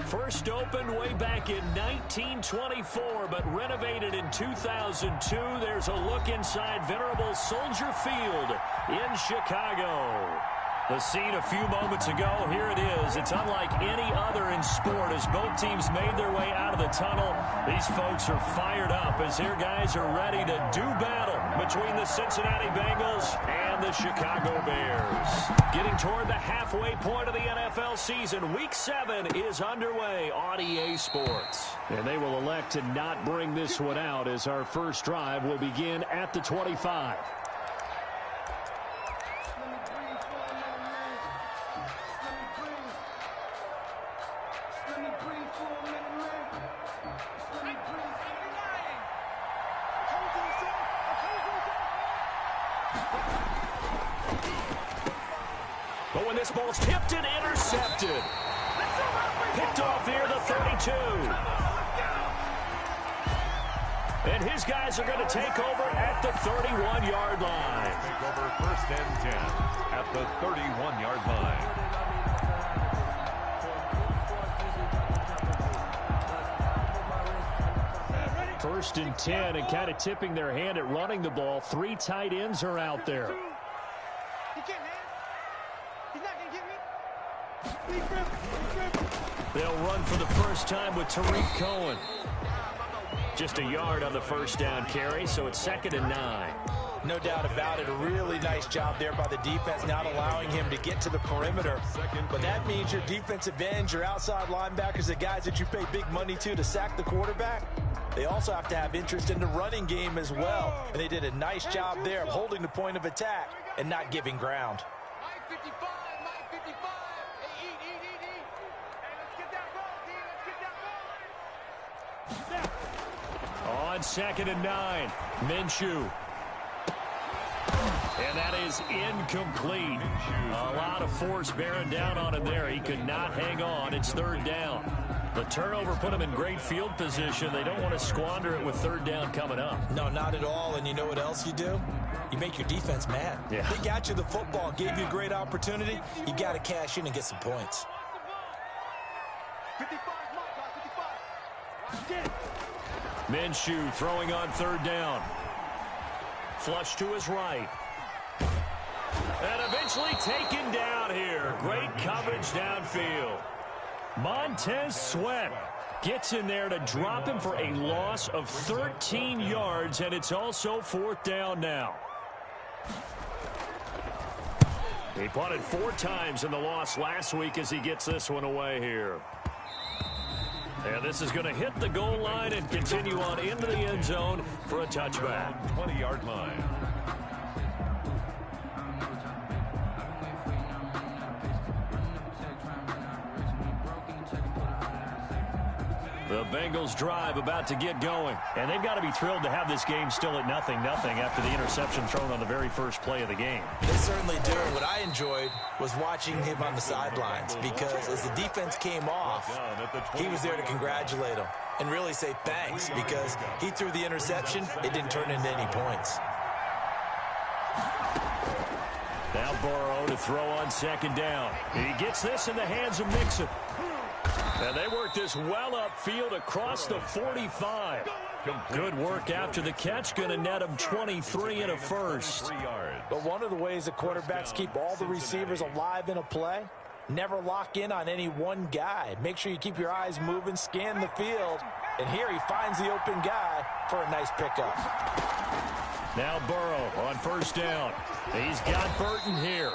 First opened way back in 1924, but renovated in 2002. There's a look inside venerable Soldier Field in Chicago. The scene a few moments ago, here it is. It's unlike any other in sport as both teams made their way out of the tunnel. These folks are fired up as their guys are ready to do battle between the Cincinnati Bengals and the Chicago Bears. Getting toward the halfway point of the NFL season, Week 7 is underway on EA Sports. And they will elect to not bring this one out as our first drive will begin at the 25. But when this ball's tipped and intercepted. Picked off near the 32. And his guys are going to take over at the 31-yard line. Take over first and 10 at the 31-yard line. First and 10 and kind of tipping their hand at running the ball. 3 tight ends are out there. They'll run for the first time with Tariq Cohen. Just a yard on the first down carry, so it's 2nd and 9. No doubt about it. A really nice job there by the defense, not allowing him to get to the perimeter. But that means your defensive ends, your outside linebackers, the guys that you pay big money to sack the quarterback, they also have to have interest in the running game as well. And they did a nice job there of holding the point of attack and not giving ground. On 2nd and 9, Minshew. And that is incomplete. A lot of force bearing down on him there. He could not hang on. It's 3rd down. The turnover put him in great field position. They don't want to squander it with 3rd down coming up. No, not at all. And you know what else you do? You make your defense mad. Yeah. They got you the football, gave you a great opportunity. You got to cash in and get some points. 55, Minshew throwing on 3rd down. Flush to his right. And eventually taken down here. Great coverage downfield. Montez Sweat gets in there to drop him for a loss of 13 yards, and it's also 4th down now. He punted 4 times in the loss last week as he gets this one away here. And this is going to hit the goal line and continue on into the end zone for a touchback. 20-yard line. The Bengals drive about to get going. And they've got to be thrilled to have this game still at 0-0 after the interception thrown on the very first play of the game. They certainly do. What I enjoyed was watching him on the sidelines because as the defense came off, he was there to congratulate them and really say thanks because he threw the interception. It didn't turn into any points. Now Burrow to throw on 2nd down. He gets this in the hands of Mixon. And they work this well upfield across the 45. Good work after the catch. Going to net him 23 and a first. But one of the ways that quarterbacks keep all the receivers alive in a play, never lock in on any one guy. Make sure you keep your eyes moving, scan the field. And here he finds the open guy for a nice pickup. Now Burrow on 1st down. He's got Burton here.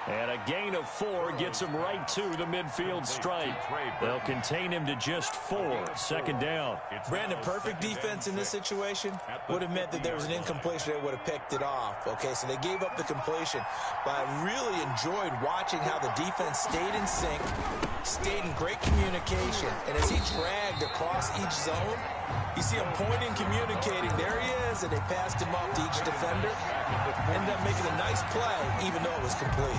And a gain of 4 gets him right to the midfield stripe. They'll contain him to just 4. 2nd down. Brandon, perfect defense in this situation would have meant that there was an incompletion that would have picked it off. Okay, so they gave up the completion. But I really enjoyed watching how the defense stayed in sync, stayed in great communication. And as he dragged across each zone, you see him pointing, communicating. There he is, and they passed him off to each defender. Ended up making a nice play, even though it was complete.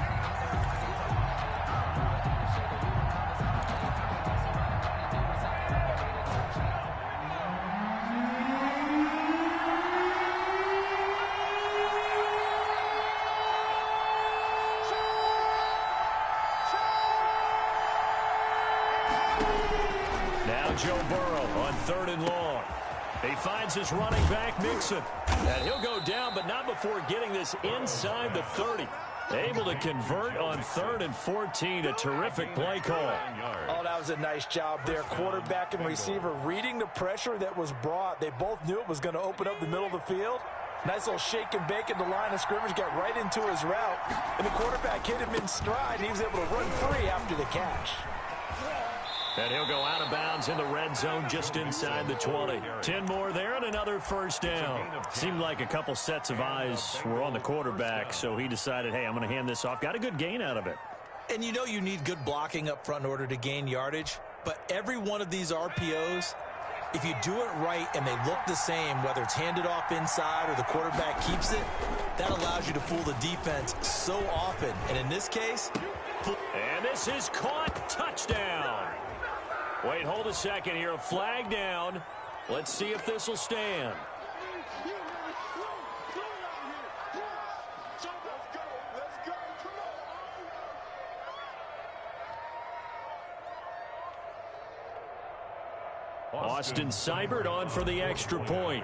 Now Joe Burrow on 3rd and long. He finds his running back, Mixon. And he'll go down, but not before getting this inside the 30. Able to convert on 3rd and 14. A terrific play call. Oh, that was a nice job there. Quarterback and receiver reading the pressure that was brought. They both knew it was going to open up the middle of the field. Nice little shake and bake at the line of scrimmage. Got right into his route. And the quarterback hit him in stride. He was able to run free after the catch. And he'll go out of bounds in the red zone just inside the 20. 10 more there and another first down. Seemed like a couple sets of eyes were on the quarterback, so he decided, hey, I'm going to hand this off. Got a good gain out of it. And you know you need good blocking up front in order to gain yardage. But every one of these RPOs, if you do it right and they look the same, whether it's handed off inside or the quarterback keeps it, that allows you to fool the defense so often. And in this case... And this is caught. Touchdown. Wait, hold a second here. A flag down. Let's see if this will stand. Austin Seibert on for the extra point.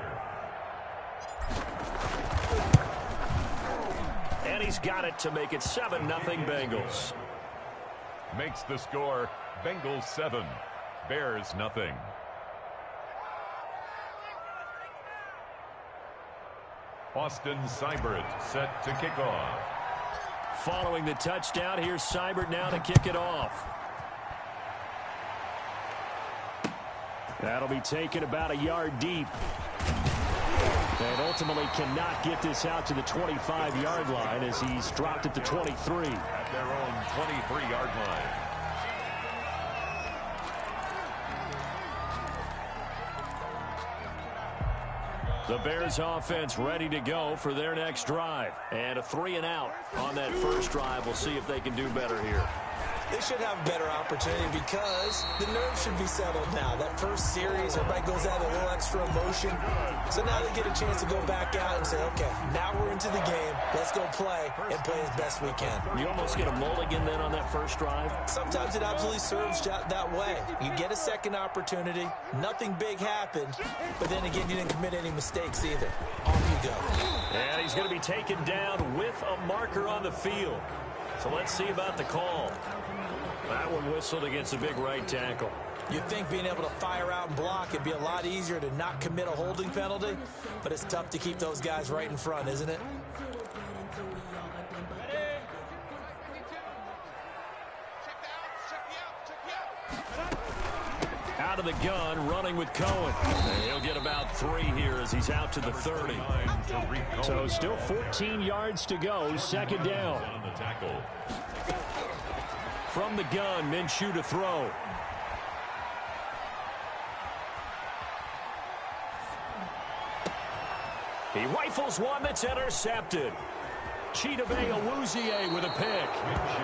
And he's got it to make it 7-0 Bengals. Makes the score Bengals 7, Bears nothing. Austin Seibert set to kick off. Following the touchdown, here's Seibert now to kick it off. That'll be taken about a yard deep. And ultimately cannot get this out to the 25-yard line as he's dropped at the 23. At their own 23-yard line. The Bears offense ready to go for their next drive. And a 3-and-out on that first drive. We'll see if they can do better here. They should have a better opportunity because the nerves should be settled now. That first series, everybody goes out a little extra emotion. So now they get a chance to go back out and say, okay, now we're into the game. Let's go play and play as best we can. You almost get a mulligan then on that first drive? Sometimes it absolutely serves that way. You get a second opportunity. Nothing big happened. But then again, you didn't commit any mistakes either. Off you go. And he's going to be taken down with a marker on the field. So let's see about the call. That one whistled against a big right tackle. You'd think being able to fire out and block it'd be a lot easier to not commit a holding penalty, but it's tough to keep those guys right in front, isn't it? Out of the gun, running with Cohen. And he'll get about 3 here as he's out to the 30. So still 14 yards to go, second down. From the gun, Minshew to throw. He rifles one that's intercepted. Chidobe Awuzie with a pick.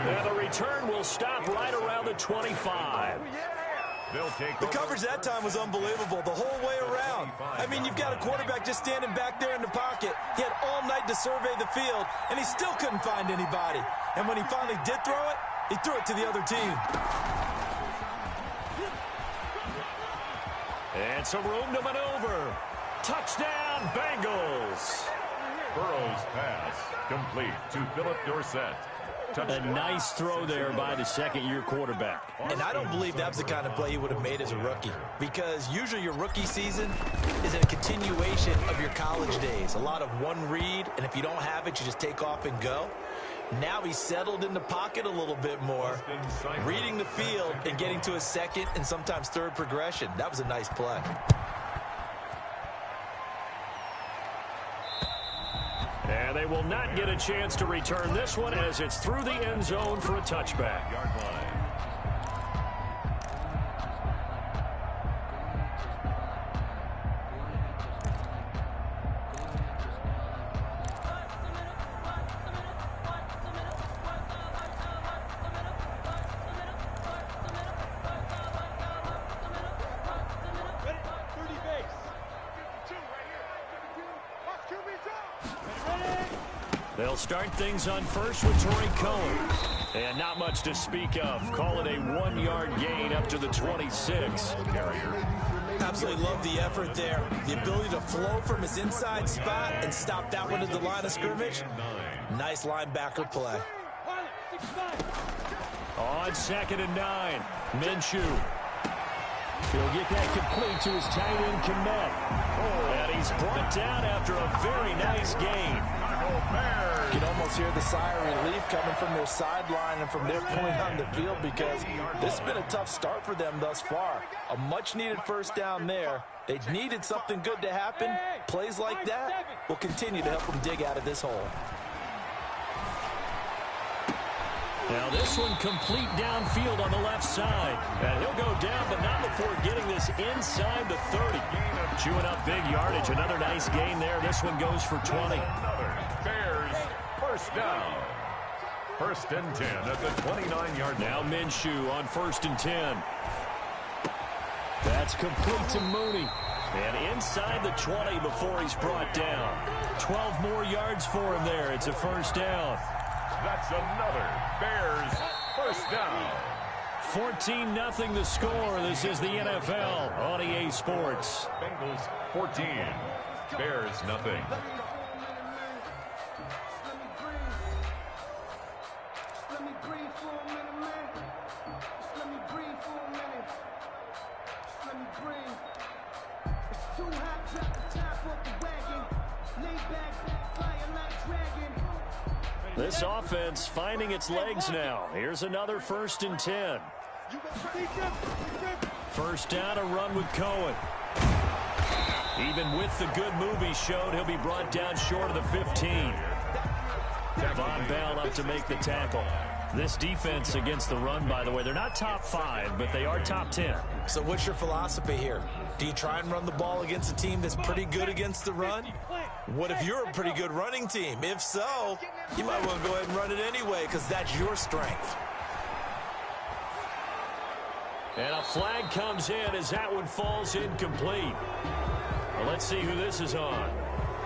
And the return will stop right around the 25. The coverage that time was unbelievable the whole way around. I mean, you've got a quarterback just standing back there in the pocket. He had all night to survey the field, and he still couldn't find anybody. And when he finally did throw it, he threw it to the other team. And some room to maneuver. Touchdown, Bengals. Burrow's pass complete to Philip Dorsett. A nice throw there by the second-year quarterback. And I don't believe that was the kind of play he would have made as a rookie, because usually your rookie season is a continuation of your college days. A lot of one read, and if you don't have it, you just take off and go. Now he's settled in the pocket a little bit more, reading the field and getting to his second and sometimes third progression. That was a nice play. And they will not get a chance to return this one as it's through the end zone for a touchback. They'll start things on first with Torrey Cohen. And not much to speak of. Call it a 1-yard gain up to the 26. Absolutely love the effort there. The ability to flow from his inside spot and stop that one at the line of scrimmage. Nice linebacker play. On 2nd and 9, Minshew. He'll get that complete to his tight end, Kmet. And he's brought down after a very nice gain. You can almost hear the sigh of relief coming from their sideline and from their point on the field, because this has been a tough start for them thus far. A much-needed first down there. They needed something good to happen. Plays like that will continue to help them dig out of this hole. Now this one complete downfield on the left side. And he'll go down, but not before getting this inside the 30. Chewing up big yardage. Another nice gain there. This one goes for 20. Bears first down. 1st and 10 at the 29-yard line. Now Minshew on 1st and 10. That's complete to Mooney. And inside the 20 before he's brought down. 12 more yards for him there. It's a first down. That's another Bears first down. 14-0 the score. This is the NFL on EA Sports. Bengals 14. Bears nothing. This offense finding its legs now. Here's another 1st and 10. First down, a run with Cohen. Even with the good move he showed, he'll be brought down short of the 15. Von Bell up to make the tackle. This defense against the run, by the way, they're not top 5, but they are top 10. So what's your philosophy here? Do you try and run the ball against a team that's pretty good against the run? What if you're a pretty good running team? If so, you might want to go ahead and run it anyway, because that's your strength. And a flag comes in as that one falls incomplete. Well, let's see who this is on.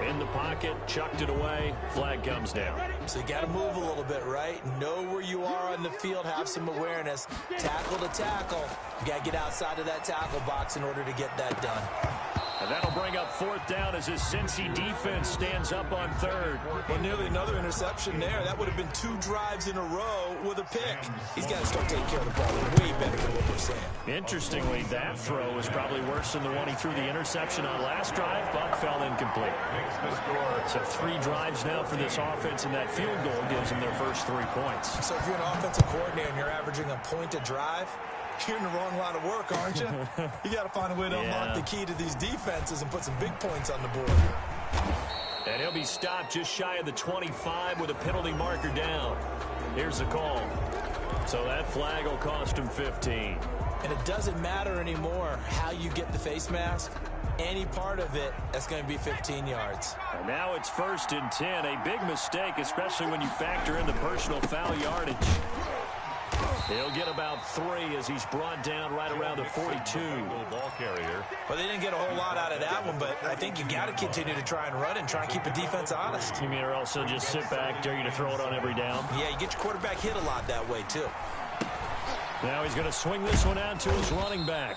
In the pocket, chucked it away, flag comes down. So you got to move a little bit, right? Know where you are on the field, have some awareness. Tackle to tackle. You got to get outside of that tackle box in order to get that done. And that'll bring up 4th down as his Cincy defense stands up on 3rd. Well, nearly another interception there. That would have been 2 drives in a row with a pick. He's got to start taking care of the ball way better than what we're saying. Interestingly, that throw was probably worse than the one he threw the interception on last drive, but fell incomplete. So 3 drives now for this offense, and that field goal gives them their first 3 points. So if you're an offensive coordinator and you're averaging a point a drive, you're in the wrong line of work, aren't you? You got to find a way to unlock the key to these defenses and put some big points on the board. And he'll be stopped just shy of the 25 with a penalty marker down. Here's the call. So that flag will cost him 15. And it doesn't matter anymore how you get the face mask. Any part of it, that's going to be 15 yards. And now it's 1st and 10. A big mistake, especially when you factor in the personal foul yardage. He'll get about 3 as he's brought down right around the 42. Ball carrier. Well, they didn't get a whole lot out of that one, but I think you got to continue to try and run and try and keep the defense honest. You mean or also just sit back, dare you to throw it on every down? Yeah, you get your quarterback hit a lot that way, too. Now he's going to swing this one out to his running back.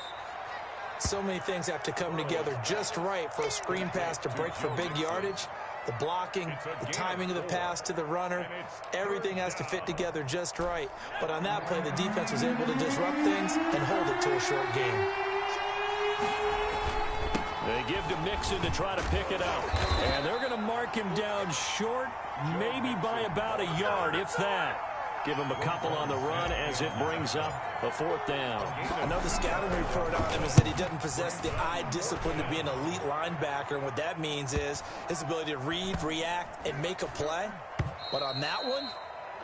So many things have to come together just right for a screen pass to break for big yardage. The blocking, the timing of the pass to the runner, everything has to fit together just right. But on that play, the defense was able to disrupt things and hold it to a short game. They give to Mixon to try to pick it up. And they're going to mark him down short, maybe by about a yard, if that. Give him a couple on the run as it brings up a 4th down. Another scouting report on him is that he doesn't possess the eye discipline to be an elite linebacker. And what that means is his ability to read, react, and make a play. But on that one,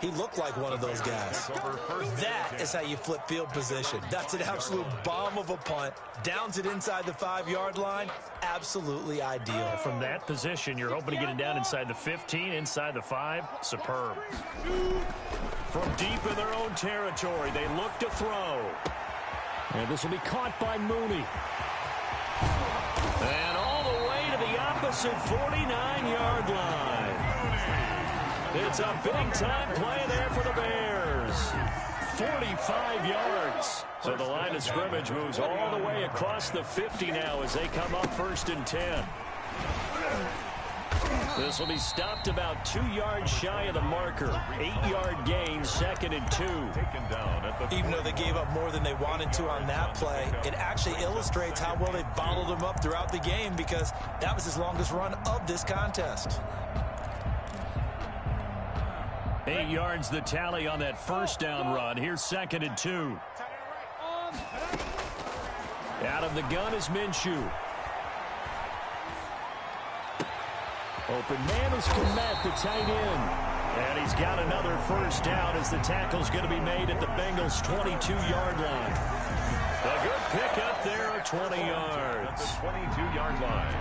he looked like one of those guys. That is how you flip field position. That's an absolute bomb of a punt. Downs it inside the 5-yard line. Absolutely ideal. From that position, you're hoping to get it down inside the 15, inside the 5. Superb. From deep in their own territory, they look to throw. And this will be caught by Mooney. And all the way to the opposite 49-yard line. It's a big-time play there for the Bears. 45 yards. So the line of scrimmage moves all the way across the 50 now as they come up 1st and 10. This will be stopped about 2 yards shy of the marker. 8-yard gain, 2nd and 2. Even though they gave up more than they wanted to on that play, it actually illustrates how well they bottled them up throughout the game because that was his longest run of this contest. 8 yards the tally on that first down run. Here's 2nd and 2. Out of the gun is Minshew. Open man is Komet, the tight end. And he's got another first down as the tackle's going to be made at the Bengals' 22-yard line. A good pickup there at 20 yards. At the 22-yard line.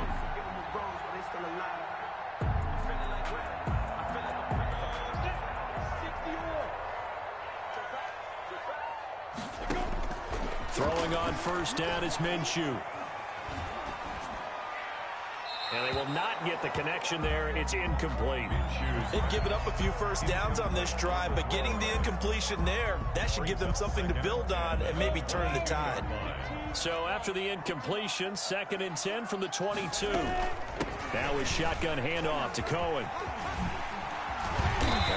Throwing on first down is Minshew. And they will not get the connection there. It's incomplete. They've given up a few first downs on this drive, but getting the incompletion there, that should give them something to build on and maybe turn the tide. So after the incompletion, 2nd and 10 from the 22. Now a shotgun handoff to Cohen.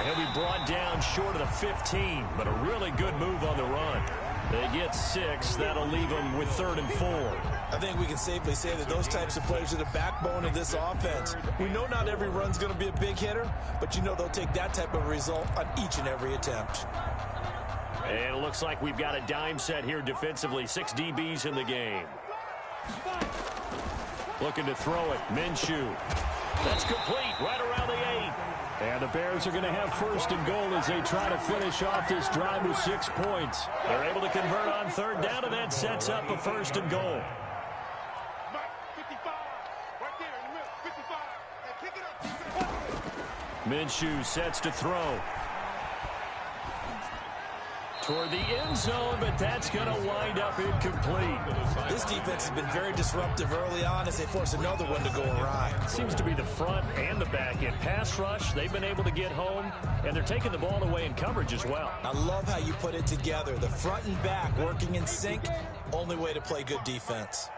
He'll be brought down short of the 15, but a really good move on the run. They get 6. That'll leave them with 3rd and 4. I think we can safely say that those types of plays are the backbone of this offense. We know not every run's going to be a big hitter, but you know they'll take that type of result on each and every attempt. And it looks like we've got a dime set here defensively. 6 DBs in the game. Looking to throw it. Minshew. That's complete right around the 8. And the Bears are going to have 1st and goal as they try to finish off this drive with 6 points. They're able to convert on 3rd down, and that sets up a 1st and goal. Minshew sets to throw. Toward the end zone, but that's going to wind up incomplete. This defense has been very disruptive early on as they force another one to go awry. Seems to be the front and the back end. Pass rush, they've been able to get home, and they're taking the ball away in coverage as well. I love how you put it together. The front and back working in sync, only way to play good defense.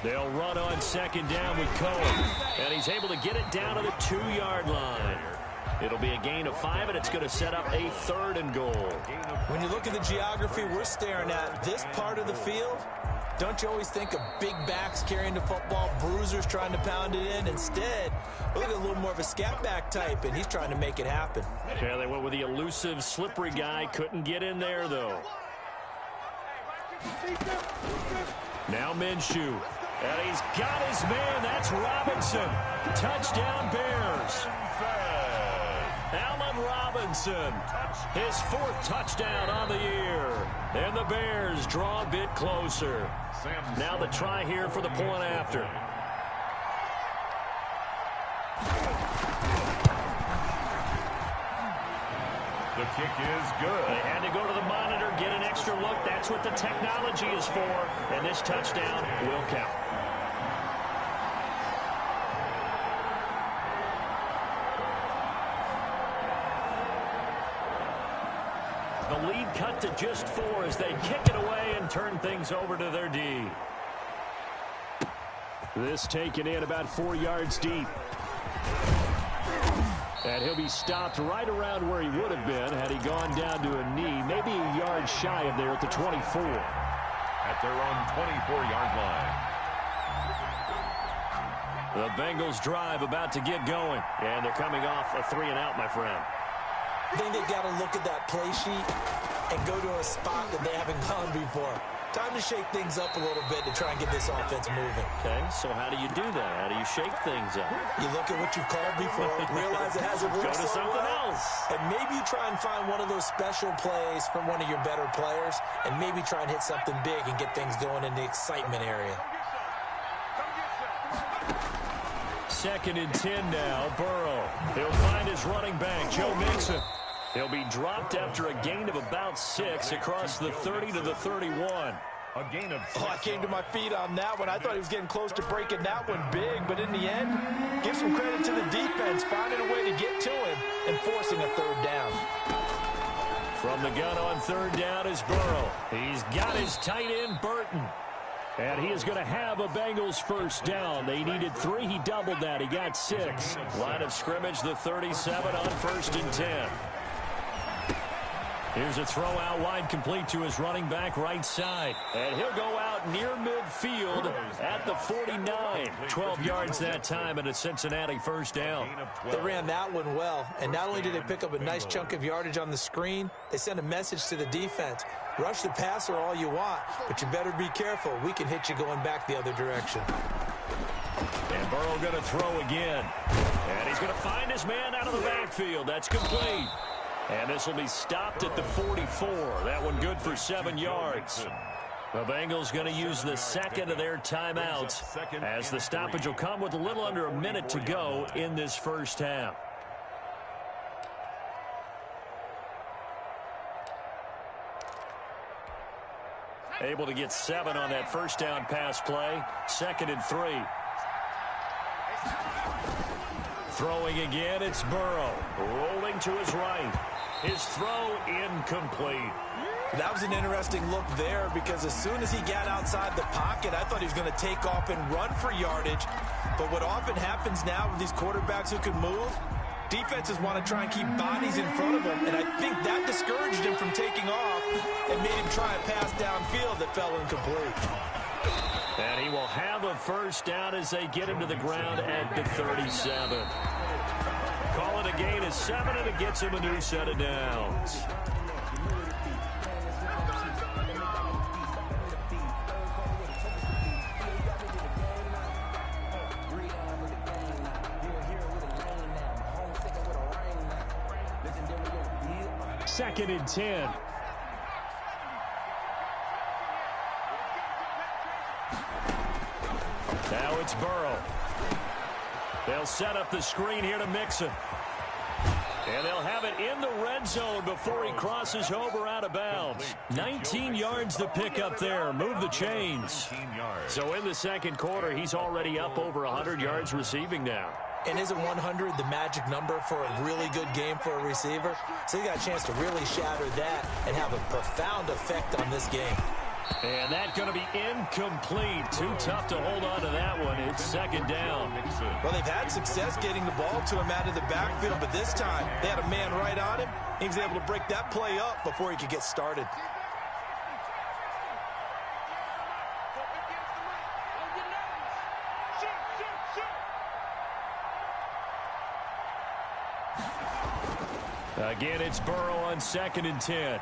They'll run on 2nd down with Cohen, and he's able to get it down to the 2-yard line. It'll be a gain of 5, and it's going to set up a 3rd and goal. When you look at the geography we're staring at, this part of the field, don't you always think of big backs carrying the football, bruisers trying to pound it in? Instead, look at a little more of a scat back type, and he's trying to make it happen. Yeah, they went with the elusive, slippery guy. Couldn't get in there, though. Now Minshew. And he's got his man. That's Robinson. Touchdown, Bears. Allen Robinson, his 4th touchdown on the year. And the Bears draw a bit closer. Now the try here for the point after. The kick is good. They had to go to the monitor, get an extra look. That's what the technology is for. And this touchdown will count. The lead cut to just 4 as they kick it away and turn things over to their D. This taken in about 4 yards deep. And he'll be stopped right around where he would have been had he gone down to a knee, maybe a yard shy of there at the 24. At their own 24-yard line. The Bengals drive about to get going, and they're coming off a 3-and-out, my friend. I think they've got to look at that play sheet and go to a spot that they haven't gone before. Time to shake things up a little bit to try and get this offense moving. Okay, so how do you do that? How do you shake things up? You look at what you've called before, realize it hasn't worked Go to so something well, else. and maybe you try and find one of those special plays from one of your better players, and maybe try and hit something big and get things going in the excitement area. 2nd and 10 now, Burrow. He'll find his running back, Joe Mixon. He'll be dropped after a gain of about 6 across the 30 to the 31. A gain of 6 I came to my feet on that one. I thought he was getting close to breaking that one big, but in the end, give some credit to the defense, finding a way to get to him and forcing a third down. From the gun on third down is Burrow. He's got his tight end, Burton. And he is going to have a Bengals first down. They needed 3. He doubled that. He got 6. Line of scrimmage, the 37 on 1st and 10. Here's a throw out wide, complete to his running back right side. And he'll go out near midfield at the 49. 12 yards that time and a Cincinnati first down. They ran that one well. And not only did they pick up a nice chunk of yardage on the screen, they sent a message to the defense. Rush the passer all you want, but you better be careful. We can hit you going back the other direction. And Burrow going to throw again. And he's going to find his man out of the backfield. That's complete. And this will be stopped at the 44. That one good for 7 yards. The Bengals going to use the second of their timeouts as the stoppage will come with a little under a minute to go in this first half. Able to get 7 on that first down pass play. 2nd and 3. Throwing again, it's Burrow. Rolling to his right. His throw incomplete. That was an interesting look there because as soon as he got outside the pocket, I thought he was going to take off and run for yardage. But what often happens now with these quarterbacks who can move, defenses want to try and keep bodies in front of him. And I think that discouraged him from taking off and made him try a pass downfield that fell incomplete. And he will have a first down as they get him to the ground at the 37. Call it a gain of 7, and it gets him a new set of downs. Second and 10. Now it's Burrow. They'll set up the screen here to Mixon. And they'll have it in the red zone before he crosses over out of bounds. 19 yards to pick up there. Move the chains. So in the second quarter, he's already up over 100 yards receiving now. And isn't 100 the magic number for a really good game for a receiver? So he got a chance to really shatter that and have a profound effect on this game. And that's going to be incomplete. Too tough to hold on to that one. It's second down. Well, they've had success getting the ball to him out of the backfield, but this time they had a man right on him. He was able to break that play up before he could get started. Again, it's Burrow on 2nd and 10.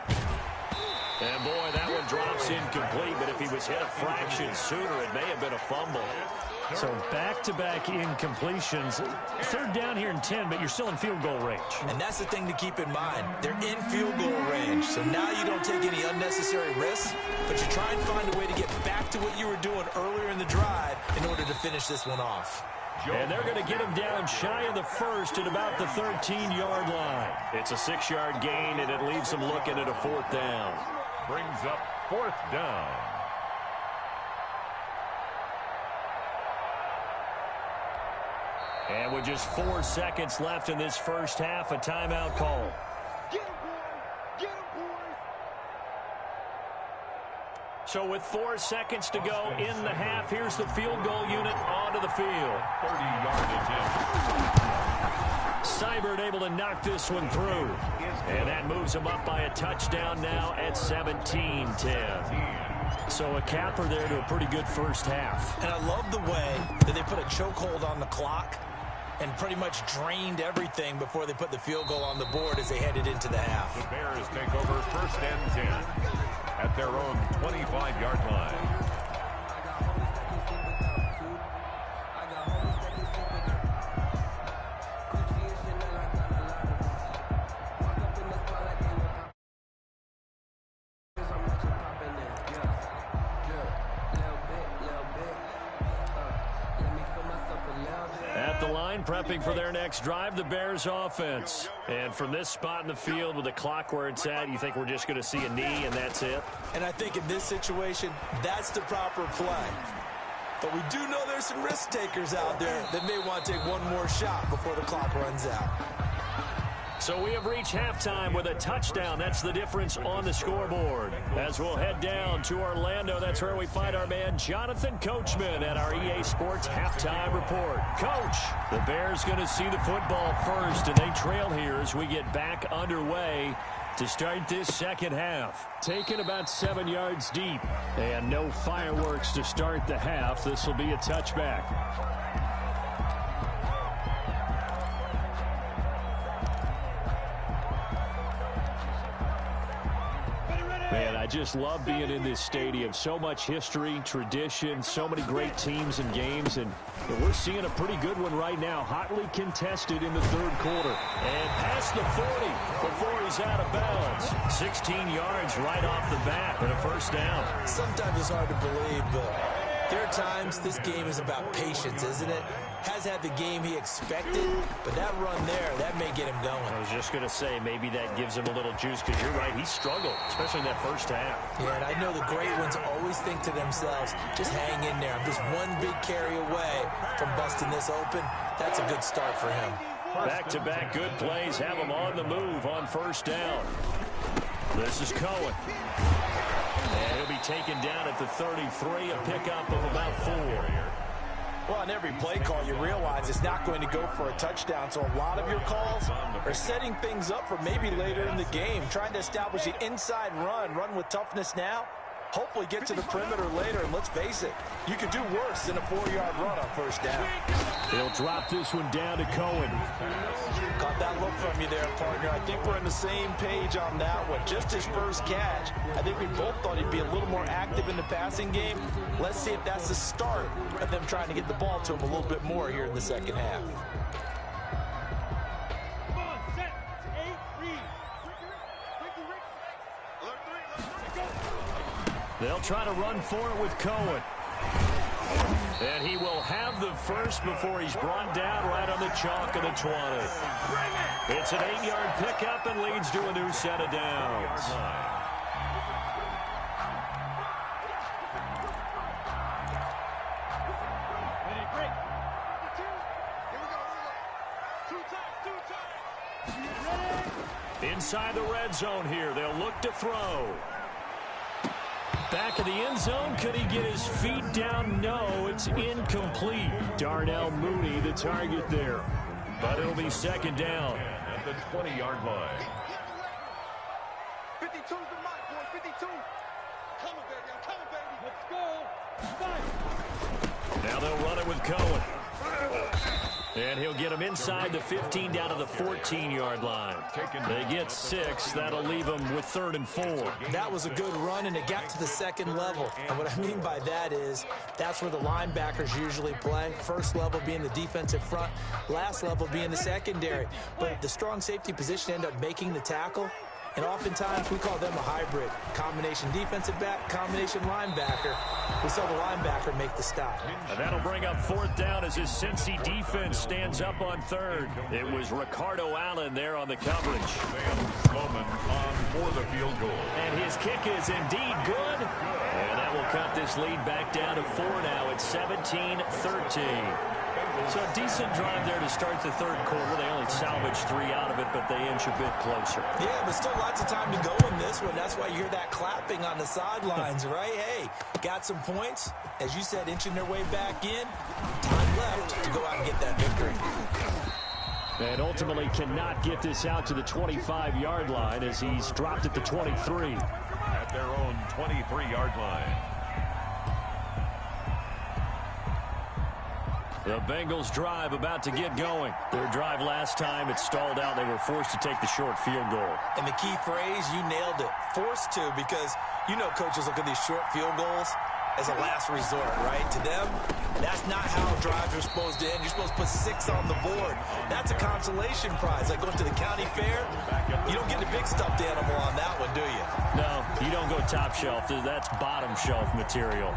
And, boy, that one drops incomplete, but if he was hit a fraction sooner, it may have been a fumble. So back-to-back incompletions. Third down here in 10, but you're still in field goal range. And that's the thing to keep in mind. They're in field goal range, so now you don't take any unnecessary risks, but you try and find a way to get back to what you were doing earlier in the drive in order to finish this one off. And they're going to get him down shy of the first at about the 13-yard line. It's a 6-yard gain, and it leaves them looking at a 4th down. Brings up 4th down. And with just 4 seconds left in this first half, a timeout call. So with 4 seconds to go in the half, here's the field goal unit onto the field. 30-yard attempt. Seibert able to knock this one through. And that moves him up by a touchdown now at 17-10. So a capper there to a pretty good first half. And I love the way that they put a chokehold on the clock and pretty much drained everything before they put the field goal on the board as they headed into the half. The Bears take over 1st and 10 at their own 25-yard line. line prepping for their next drive, the Bears offense. And from this spot in the field with the clock where it's at, you think we're just going to see a knee and that's it? And I think in this situation, that's the proper play. But we do know there's some risk takers out there that may want to take one more shot before the clock runs out. So we have reached halftime with a touchdown. That's the difference on the scoreboard. As we'll head down to Orlando, that's where we find our man Jonathan Coachman at our EA Sports Halftime Report. Coach, the Bears going to see the football first, and they trail here as we get back underway to start this second half. Taken about 7 yards deep, and no fireworks to start the half. This will be a touchback. Man, I just love being in this stadium. So much history, tradition, so many great teams and games, and we're seeing a pretty good one right now. Hotly contested in the third quarter. And past the 40 before he's out of bounds. 16 yards right off the bat and a first down. Sometimes it's hard to believe, but there are times this game is about patience, isn't it? Has had the game he expected, but that run there, that may get him going. I was just going to say, maybe that gives him a little juice, because you're right, he struggled, especially in that first half. Yeah, and I know the great ones always think to themselves, just hang in there. I'm just one big carry away from busting this open. That's a good start for him. Back-to-back good plays have him on the move on first down. This is Cohen. And he'll be taken down at the 33, a pickup of about 4. Well, on every play call, you realize it's not going to go for a touchdown, so a lot of your calls are setting things up for maybe later in the game, trying to establish the inside run with toughness now, hopefully get to the perimeter later, and let's face it, you could do worse than a 4-yard run on first down. He'll drop this one down to Cohen. Caught that look from you there, partner. I think we're on the same page on that one. Just his first catch. I think we both thought he'd be a little more active in the passing game. Let's see if that's the start of them trying to get the ball to him a little bit more here in the second half. They'll try to run for it with Cohen. And he will have the first before he's brought down right on the chalk of the 20. It's an 8-yard pickup and leads to a new set of downs. Inside the red zone here, they'll look to throw. Back of the end zone, could he get his feet down? No, it's incomplete. Darnell Mooney, the target there. But it'll be second down. At the 20-yard line. 52's the mark, boy, 52. Come on, baby, let's go. Now they'll run it with Cohen. And he'll get him inside the 15 down to the 14-yard line. They get 6. That'll leave them with 3rd and 4. That was a good run, and it got to the second level. And what I mean by that is that's where the linebackers usually play. First level being the defensive front, last level being the secondary. But the strong safety position ended up making the tackle. And oftentimes we call them a hybrid. Combination defensive back, combination linebacker. We saw the linebacker make the stop. And that'll bring up 4th down as his Cincy defense stands up on 3rd. It was Ricardo Allen there on the coverage. Bowman on for the field goal. And his kick is indeed good. And that will cut this lead back down to 4 now. It's 17-13. So a decent drive there to start the third quarter. They only salvaged 3 out of it, but they inch a bit closer. Yeah, but still lots of time to go in this one. That's why you hear that clapping on the sidelines, right? Hey, got some points. As you said, inching their way back in. Time left to go out and get that victory. And ultimately cannot get this out to the 25-yard line as he's dropped at the 23. At their own 23-yard line. The Bengals drive about to get going. Their drive last time, it stalled out. They were forced to take the short field goal. And the key phrase, you nailed it. Forced to, because you know coaches look at these short field goals as a last resort, right? To them, that's not how drives are supposed to end. You're supposed to put 6 on the board. That's a consolation prize. Like going to the county fair, you don't get the big stuffed animal on that one, do you? No, you don't go top shelf. That's bottom shelf material.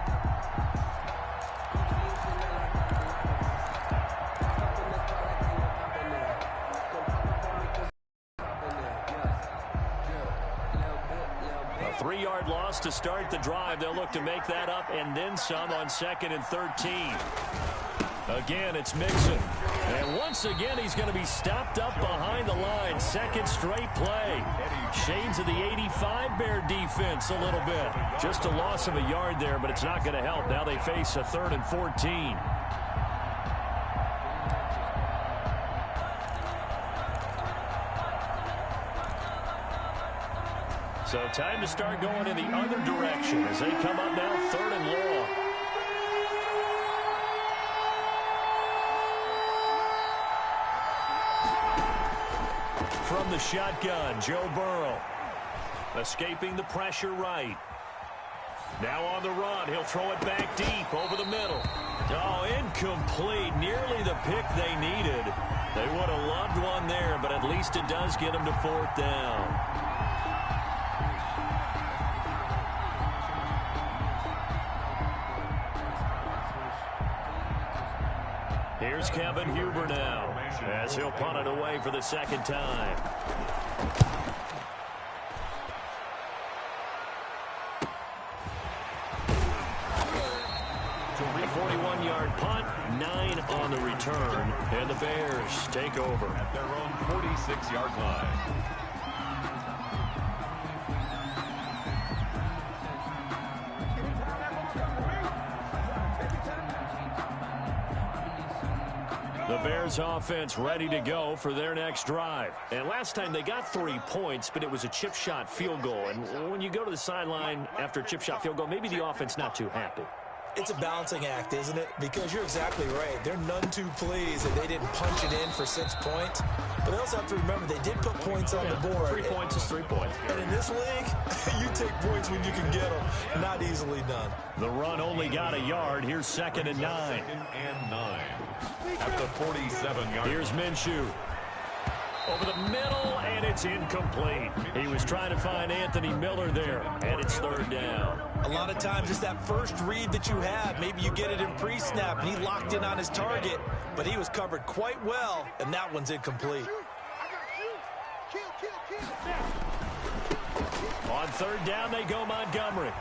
3-yard loss to start the drive. They'll look to make that up and then some on 2nd and 13. Again, it's Mixon. And once again, he's going to be stopped up behind the line. Second straight play. Shades of the 85 Bear defense a little bit. Just a loss of a yard there, but it's not going to help. Now they face a 3rd and 14. So time to start going in the other direction as they come up now 3rd and long. From the shotgun, Joe Burrow. Escaping the pressure right. Now on the run, he'll throw it back deep over the middle. Oh, incomplete. Nearly the pick they needed. They would have loved one there, but at least it does get them to 4th down. Here's Kevin Huber now, as he'll punt it away for the 2nd time. A 41-yard punt, 9 on the return, and the Bears take over at their own 46-yard line. The Bears offense ready to go for their next drive. And last time they got 3 points, but it was a chip shot field goal. And when you go to the sideline after a chip shot field goal, maybe the offense not too happy. It's a balancing act, isn't it? Because you're exactly right. They're none too pleased that they didn't punch it in for 6 points. But they also have to remember they did put points on the board. 3 points is 3 points. And in this league, you take points when you can get them. Not easily done. The run only got a yard. Here's 2nd and 9. 2nd and 9 at the 47-yard. Here's Minshew. Over the middle, and it's incomplete. He was trying to find Anthony Miller there, and it's 3rd down. A lot of times it's that first read that you have. Maybe you get it in pre-snap, and he locked in on his target, but he was covered quite well, and that one's incomplete. On 3rd down, they go Montgomery.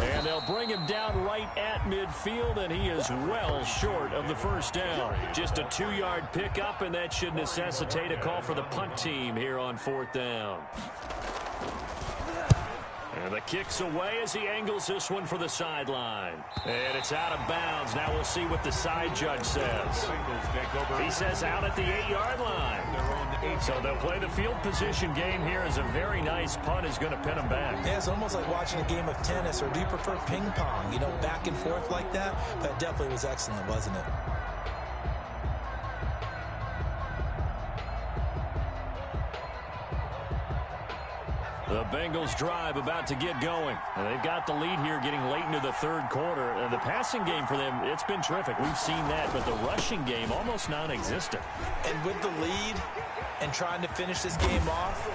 And they'll bring him down right at midfield, and he is well short of the 1st down. Just a 2-yard pickup, and that should necessitate a call for the punt team here on 4th down. And the kick's away as he angles this one for the sideline. And it's out of bounds. Now we'll see what the side judge says. He says out at the 8-yard line. So they'll play the field position game here as a very nice punt is going to pin them back. Yeah, it's almost like watching a game of tennis, or do you prefer ping pong? You know, back and forth like that? That definitely was excellent, wasn't it? The Bengals drive about to get going. And they've got the lead here getting late into the 3rd quarter. And the passing game for them, it's been terrific. We've seen that, but the rushing game almost non-existent. And with the lead and trying to finish this game off,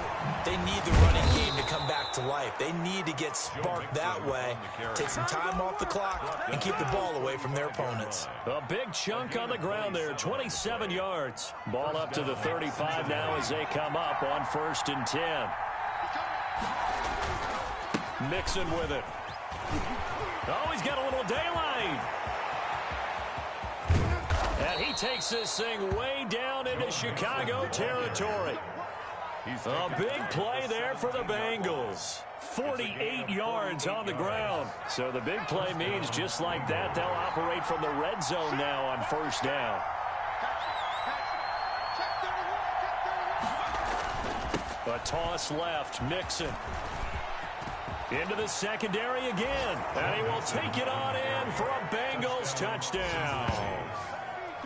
they need the running game to come back to life. They need to get sparked that way, take some time off the clock, and keep the ball away from their opponents. A big chunk on the ground there, 27 yards. Ball up to the 35 now as they come up on 1st and 10. Mixon with it. Oh, he's got a little daylight. And he takes this thing way down into Chicago territory. A big play there for the Bengals. 48 yards on the ground. So the big play means just like that, they'll operate from the red zone now on 1st down. A toss left, Mixon. Into the secondary again. And he will take it on in for a Bengals touchdown.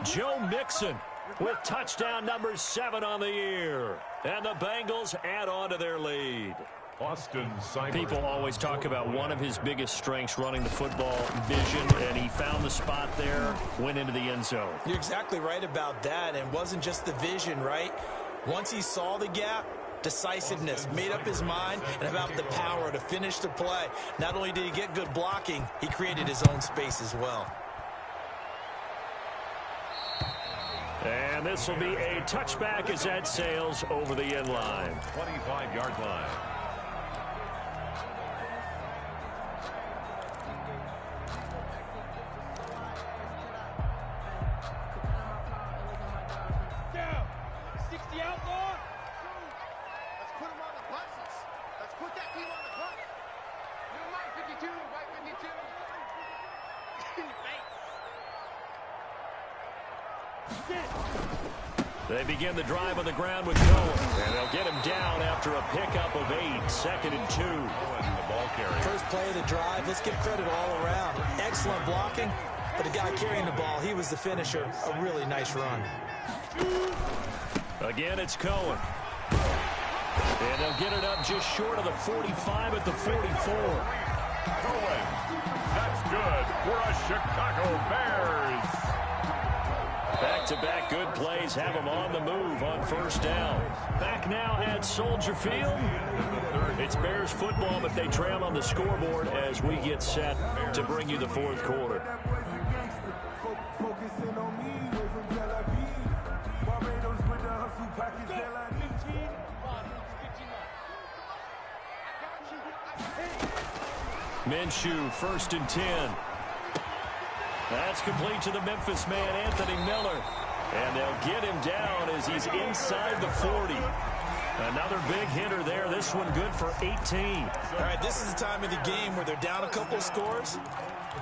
Joe Mixon with touchdown number 7 on the year. And the Bengals add on to their lead. People always talk about one of his biggest strengths, running the football, vision, and he found the spot there, went into the end zone. You're exactly right about that. And it wasn't just the vision, right? Once he saw the gap, decisiveness, made up his mind, and about the power to finish the play. Not only did he get good blocking, he created his own space as well. And this will be a touchback as that sails over the end line. 25-yard line. They begin the drive on the ground with Cohen. And they'll get him down after a pickup of 8, 2nd and 2. The ball carrier. First play of the drive, let's give credit all around. Excellent blocking, but the guy carrying the ball, he was the finisher. A really nice run. Again, it's Cohen. And they'll get it up just short of the 45 at the 44. Cohen. That's good for a Chicago Bears. Back-to-back good plays have them on the move on first down. Back now at Soldier Field. It's Bears football, but they trail on the scoreboard as we get set to bring you the fourth quarter. Minshew, 1st and 10. That's complete to the Memphis man, Anthony Miller. And they'll get him down as he's inside the 40. Another big hitter there. This one good for 18. All right, this is the time of the game where they're down a couple of scores,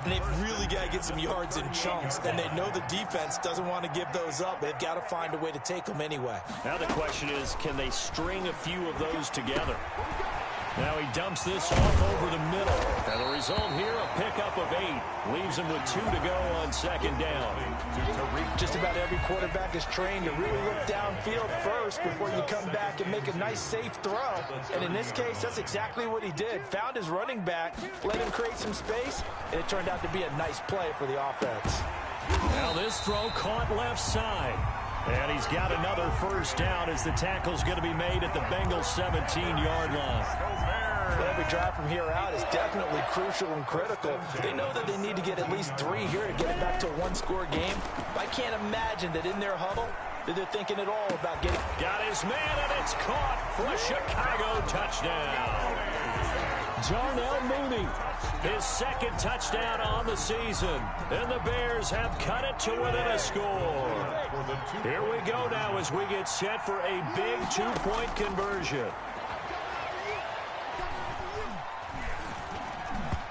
and they've really got to get some yards in chunks, and they know the defense doesn't want to give those up. They've got to find a way to take them anyway. Now the question is, can they string a few of those together? Now he dumps this off over the middle. And the result here, a pickup of 8. Leaves him with 2 to go on 2nd down. Just about every quarterback is trained to really look downfield first before you come back and make a nice, safe throw. And in this case, that's exactly what he did. Found his running back, let him create some space, and it turned out to be a nice play for the offense. Now this throw caught left side. And he's got another first down as the tackle's going to be made at the Bengals' 17-yard line. Every drive from here out is definitely crucial and critical. They know that they need to get at least 3 here to get it back to a one-score game. But I can't imagine that in their huddle that they're thinking at all about getting... Got his man, and it's caught for a Chicago touchdown. Darnell Mooney, his 2nd touchdown on the season. And the Bears have cut it to within a score. Here we go now as we get set for a big 2-point conversion.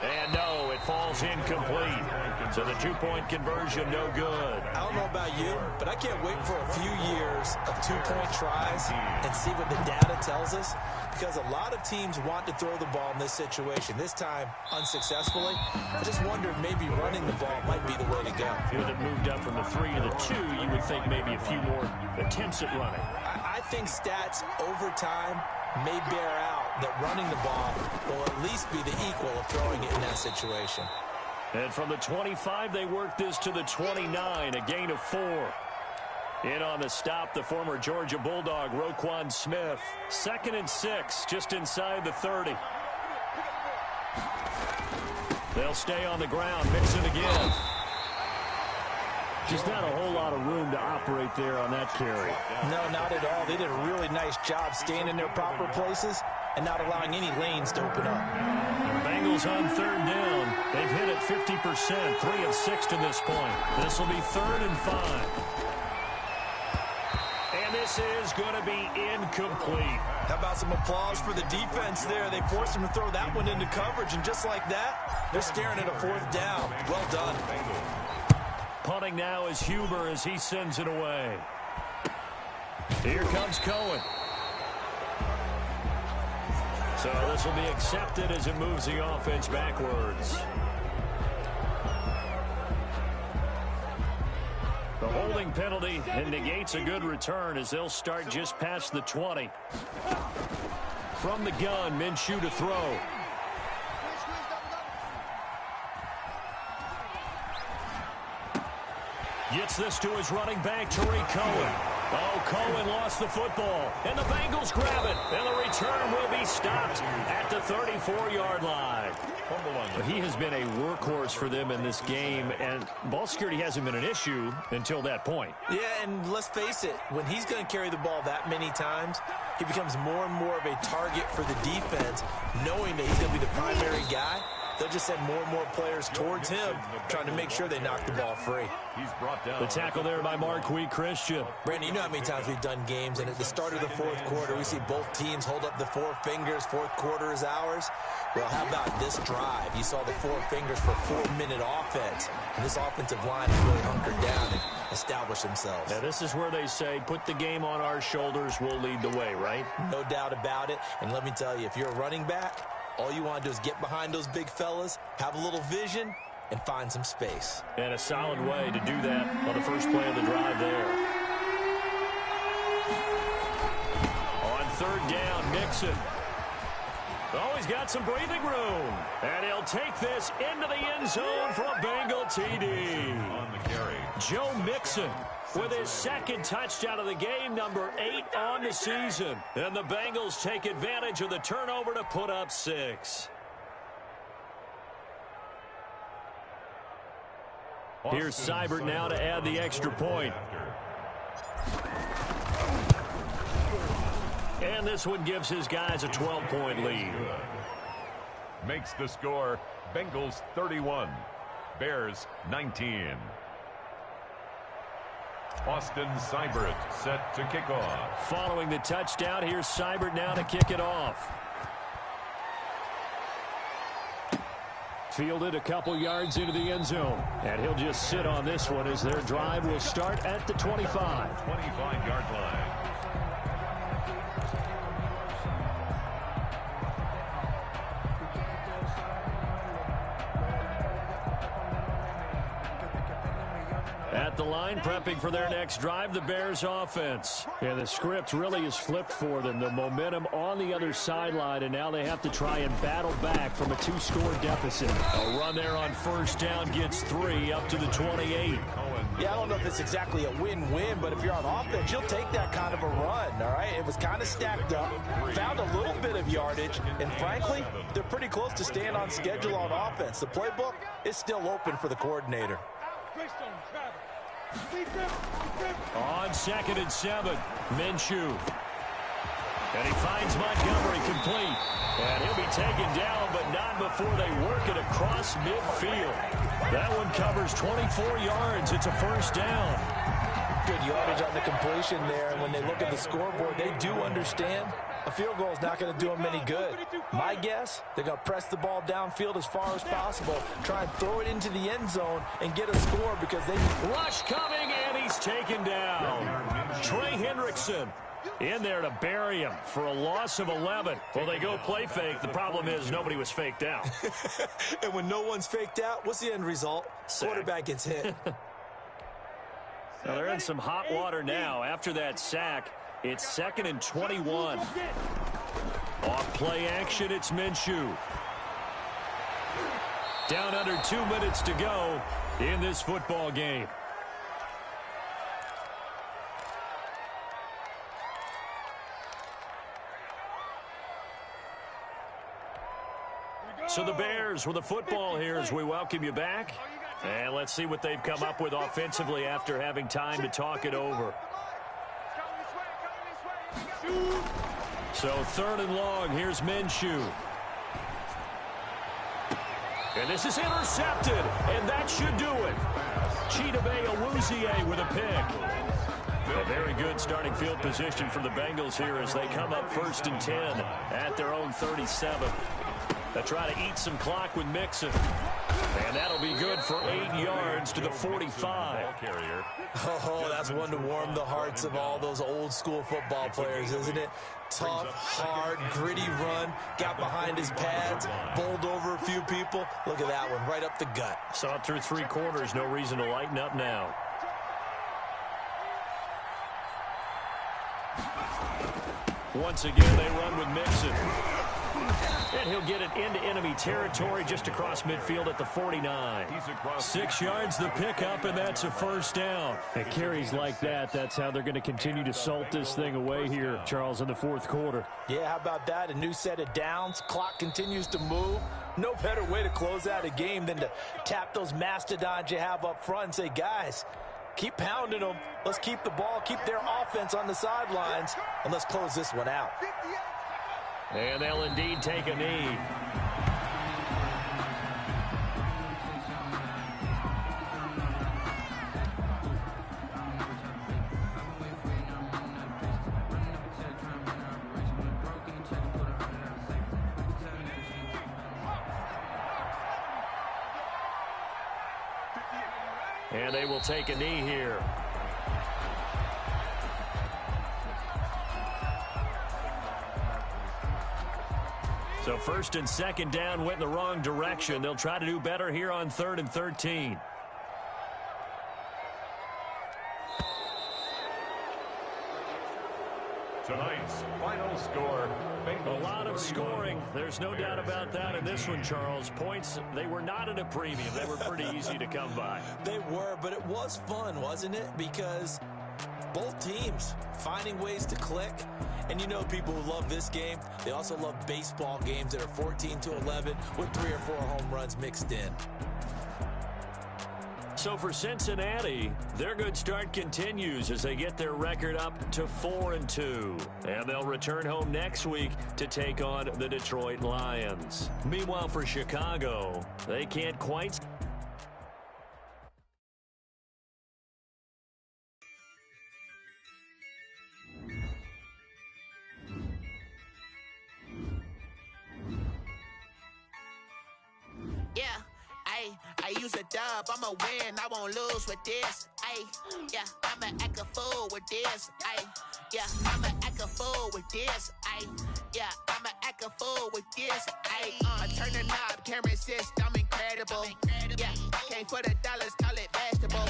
And no, it falls incomplete. So the 2-point conversion, no good. I don't know about you, but I can't wait for a few years of 2-point tries and see what the data tells us. Because a lot of teams want to throw the ball in this situation. This time, unsuccessfully. I just wonder if maybe running the ball might be the way to go. If it moved up from the 3 to the 2, you would think maybe a few more attempts at running. I think stats over time may bear out that running the ball will at least be the equal of throwing it in that situation. And from the 25, they work this to the 29, a gain of 4. In on the stop, the former Georgia Bulldog, Roquan Smith. 2nd and 6, just inside the 30. They'll stay on the ground, mix it again. Just not a whole lot of room to operate there on that carry. No, not at all. They did a really nice job staying in their proper places and not allowing any lanes to open up. The Bengals on 3rd down. They've hit it 50%, 3 of 6 to this point. This will be 3rd and 5. And this is going to be incomplete. How about some applause for the defense there? They forced him to throw that one into coverage, and just like that, they're staring at a 4th down. Well done. Punting now is Huber as he sends it away. Here comes Cohen. So this will be accepted as it moves the offense backwards. The holding penalty negates a good return as they'll start just past the 20. From the gun, Minshew to throw. Gets this to his running back, Tariq Cohen. Oh, Cohen lost the football, and the Bengals grab it, and the return will be stopped at the 34-yard line. He has been a workhorse for them in this game, and ball security hasn't been an issue until that point. Yeah, and let's face it, when he's going to carry the ball that many times, he becomes more and more of a target for the defense, knowing that he's going to be the primary guy. they'll just send more and more players towards him, trying to make sure they knock the ball free. He's brought down. The tackle there by Marquis Christian. Brandon, you know how many times we've done games, and at the start of the fourth quarter, we see both teams hold up the four fingers, fourth quarter is ours. Well, how about this drive? You saw the four fingers for 4-minute offense, and this offensive line has really hunkered down and established themselves. Now, this is where they say, put the game on our shoulders, we'll lead the way, right? No doubt about it, and let me tell you, if you're a running back, all you want to do is get behind those big fellas, have a little vision, and find some space. And a solid way to do that on the first play of the drive there. On third down, Mixon. Oh, he's got some breathing room. And he'll take this into the end zone for a Bengal TD. On the carry. Joe Mixon with his second touchdown of the game, number 8 on the season. And the Bengals take advantage of the turnover to put up 6. Here's Seibert now to add the extra point. And this one gives his guys a 12-point lead. Makes the score Bengals 31, Bears 19. Austin Seibert set to kick off. Following the touchdown, here's Seibert now to kick it off. Fielded a couple yards into the end zone. And he'll just sit on this one as their drive will start at the 25. 25-yard line. At the line, prepping for their next drive, the Bears offense. And the script really is flipped for them. The momentum on the other sideline, and now they have to try and battle back from a 2-score deficit. A run there on first down gets 3 up to the 28. Yeah, I don't know if it's exactly a win-win, but if you're on offense, you'll take that kind of a run, all right? It was kind of stacked up, found a little bit of yardage, and frankly, they're pretty close to staying on schedule on offense. The playbook is still open for the coordinator. On 2nd and 7, Minshew. And he finds Montgomery complete. And he'll be taken down, but not before they work it across midfield. That one covers 24 yards. It's a first down. Good yardage on the completion there. And when they look at the scoreboard, they do understand a field goal is not going to do them any good. My guess, they're going to press the ball downfield as far as possible, try and throw it into the end zone and get a score because they... Rush coming, and he's taken down. Trey Hendrickson in there to bury him for a loss of 11. Well, they go play fake. The problem is nobody was faked out. And when no one's faked out, what's the end result? Sack. Quarterback gets hit. Now they're in some hot water now. After that sack, it's 2nd and 21. Off play action, it's Minshew. Down under 2 minutes to go in this football game. So the Bears with the football here as we welcome you back. And let's see what they've come up with offensively after having time to talk it over. So 3rd and long, here's Minshew. And this is intercepted, and that should do it. Chidobe Awuzie with a pick. A very good starting field position for the Bengals here as they come up 1st and 10 at their own 37. They try to eat some clock with Mixon. And that'll be good for 8 yards to the 45. Oh, that's one to warm the hearts of all those old school football players, isn't it? Tough, hard, gritty run. Got behind his pads, bowled over a few people. Look at that one, right up the gut. Saw it through 3 quarters. No reason to lighten up now. Once again, they run with Mixon. And he'll get it into enemy territory just across midfield at the 49. 6 yards the pickup, and that's a first down. And carries like that, that's how they're going to continue to salt this thing away here, Charles, in the 4th quarter. Yeah, how about that? A new set of downs. Clock continues to move. No better way to close out a game than to tap those mastodons you have up front and say, guys, keep pounding them. Let's keep the ball, keep their offense on the sidelines, and let's close this one out. And they'll indeed take a knee. And they will take a knee here. So first and second down went in the wrong direction. They'll try to do better here on 3rd and 13. Tonight's final score. A lot of scoring. There's no doubt about that in this one, Charles. Points, they were not at a premium. They were pretty easy to come by. They were, but it was fun, wasn't it? Because both teams finding ways to click. And you know people who love this game, they also love baseball games that are 14-11 with 3 or 4 home runs mixed in. So for Cincinnati, their good start continues as they get their record up to 4-2. And they'll return home next week to take on the Detroit Lions. Meanwhile, for Chicago, they can't quite... I use a dub, I'ma win, I won't lose with this. Yeah, I'ma act a fool with this. Yeah, I'ma act a fool with this. Yeah, I'ma act a fool with this. I turn the knob, can't resist, I'm incredible. Yeah, came for the dollars, call it vegetable.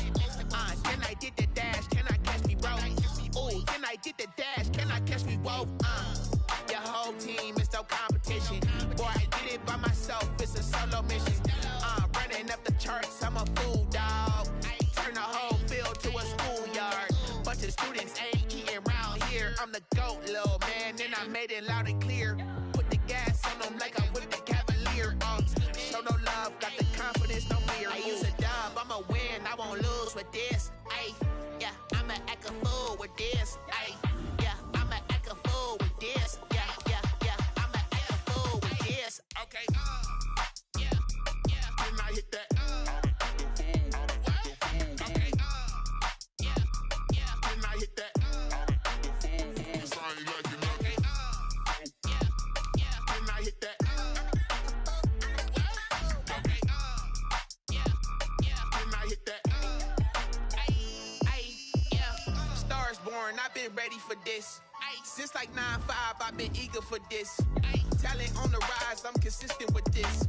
Can I get the dash, can I catch me, bro? Ooh, can I get the dash, can I catch me, whoa? Your whole team is no competition. Boy, I did it by myself, it's a solo mission. Running up the charts, I'm a fool, dog. Turn the whole field to a schoolyard. Bunch of students ain't eating round here. I'm the GOAT, little man, and I made it loud and clear. Put the gas on them like I'm with the Cavalier. Show no love, got the confidence, no fear. I use a dub, I'ma win, I won't lose with this. Yeah, I'ma act a fool with this. Yeah, I'ma act a fool with this. Yeah, I'ma act a fool with this. Okay, I hit that. Okay. Can I hit that? Can I hit that? Okay. Can I hit that? Yeah. Stars born, I've been ready for this. Since like 9-5, I've been eager for this. Talent on the rise, I'm consistent with this.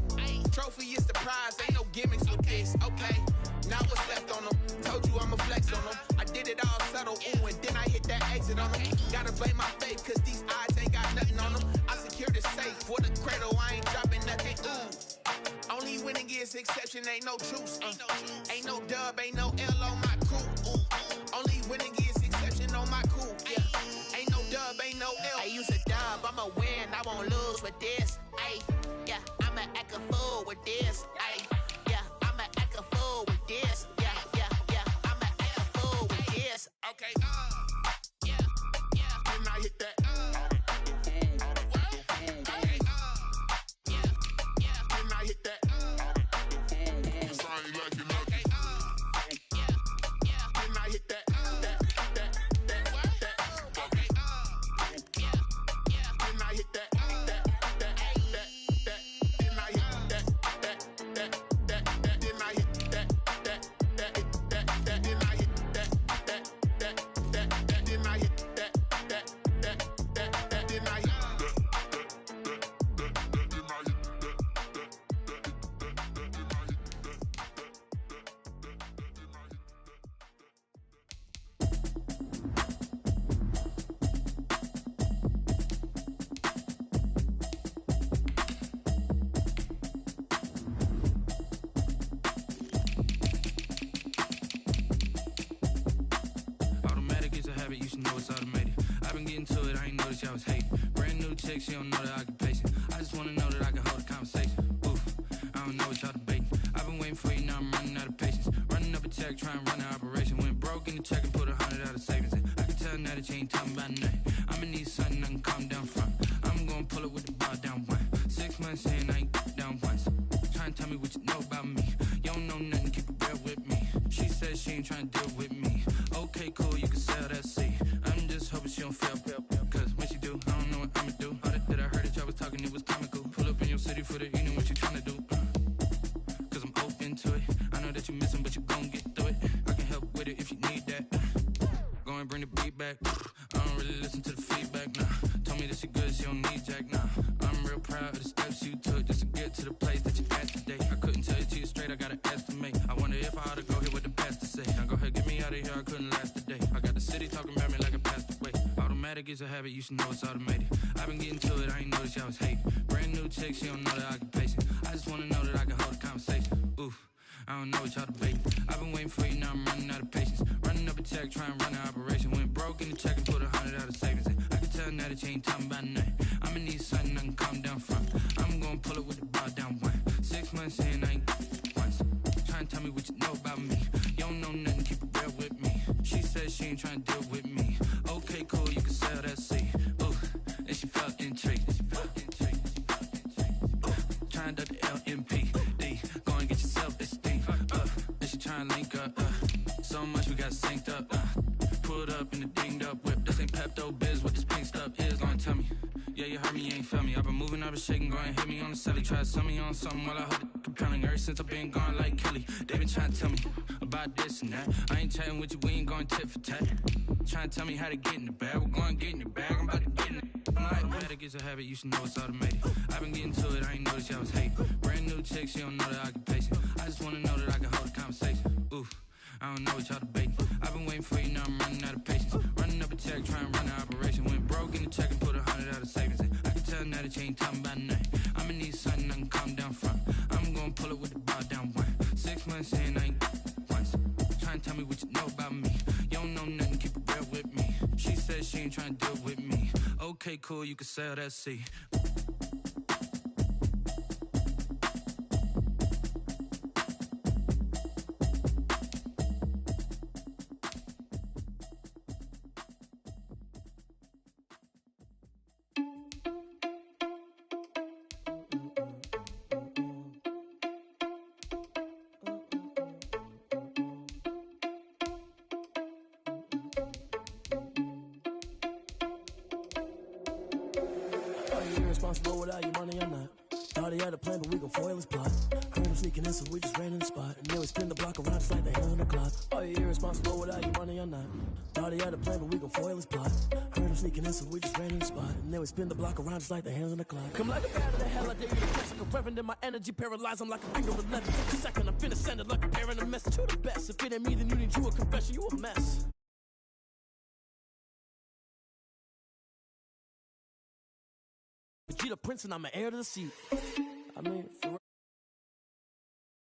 Trophy is the prize, ain't no gimmicks with this. Okay, now what's left on them? Told you I'ma flex on them. I did it all subtle, ooh, and then I hit that exit on them. Gotta blame my faith, cause these eyes ain't got nothing on them. I secured the safe for the cradle, I ain't dropping nothing, ooh. Only winning is exception, ain't no truce. Ain't no dub, ain't no L on my crew. Only winning is exception on my crew, yeah. Ain't no dub, ain't no L. I use a dub, I'ma win, I won't lose with this. Yeah, I'ma act a fool with this. Yeah, I'ma act a fool with this. Yeah, I'ma act a fool with this. Okay, can I hit that? Okay, can I hit that? Can I hit that? You should know it's automated. I've been getting to it, I ain't noticed y'all was hating. Brand new chick, she don't know that I can pace it. I just wanna know that I can hold a conversation. Oof, I don't know what y'all debating. I've been waiting for you, now I'm running out of patience. Running up a check, trying to run an operation. Went broke in the check and put 100 out of savings in. I can tell now that you ain't talking about nothing. I'ma need something I can calm down from. I'm gonna pull it with the bar down one. 6 months in, I ain't down once. Trying to tell me what you know about me. You don't know nothing, keep it real with me. She said she ain't trying to deal with me. Okay, cool, you can sell that seat. I'm just hoping she don't fail. Cause when she do, I don't know what I'ma do. All that I heard that y'all was talking, it was comical. Pull up in your city for the evening, what you trying to do? Cause I'm open to it. I know that you missing, but you gon' get through it. it's a habit, you should know it's automated. I've been getting to it, I ain't noticed y'all was hating. Brand new chick, she don't know the occupation. I just wanna know that I can hold a conversation. Oof, I don't know what y'all debating. I've been waiting for you, now I'm running out of patience. Running up a check, trying to run an operation. Went broke in the check and put 100 out of savings in. I can tell now that you ain't talking about nothing. I'ma need something I can calm down from. I'm gonna pull it with the bar down one. 6 months in, I ain't once. Trying to tell me what you know about me. You don't know nothing, keep it real with me. She said she ain't trying to deal with me. Okay, cool, you can sell that seat. Ooh, and she felt intrigued. Trying to duck the LMPD. Go and get your self-esteem. And she trying to link up. So much we got synced up. Pulled up in the dinged up whip. This ain't Pepto-Biz, what this pink stuff is. Gonna tell me. Yeah, you heard me, you ain't felt me. I've been moving, I've been shaking, go and hit me on the celly. Try to sell me on something while I hold it compelling. Ever since I've been gone like Kelly, they been trying to tell me about this and that. I ain't chatting with you, we ain't going tit for tat. Trying to tell me how to get in the bag. We're going to get in the bag, I'm about to get in it. I'm like, automatic is a habit, you should know it's automated. I've been getting to it, I ain't noticed y'all was hating. Brand new chick, she don't know the occupation. I just wanna know that I can hold a conversation. Oof, I don't know what y'all debating. I've been waiting for you, now I'm running out of patience. Running up a check, trying to run an operation. Went broke in the check and put 100 out of savings in. I can tell now that you ain't talking about nothing. I'ma need something I can calm down from. I'm gonna pull it with the bar down one. 6 months in, I ain't once. Trying to tell me what you know about me. You don't know nothing, keep it real with me. She said she ain't trying to deal with me. Okay, cool, you can sell that seat. Irresponsible without your money or not. Thought he had a plan, but we gon' foil his plot. Heard him sneaking in, so we just ran in the spot. And then we spin the block around just like the hands on the clock. Are you irresponsible without your money or not? Thought he had a plan, but we gon' foil his plot. Heard him sneaking in, so we just ran in the spot. And then we spin the block around just like the hands on the clock. Come like a bat of the hell, I dare you to catch like a reverend in my energy. Paralyzed, I'm like a finger 11. Take a second, I'm finna send it like a parent, a message to the best. If it ain't me, then you need you a confession, you a mess. Vegeta Prince and I'm an heir to the seat. I mean, for real.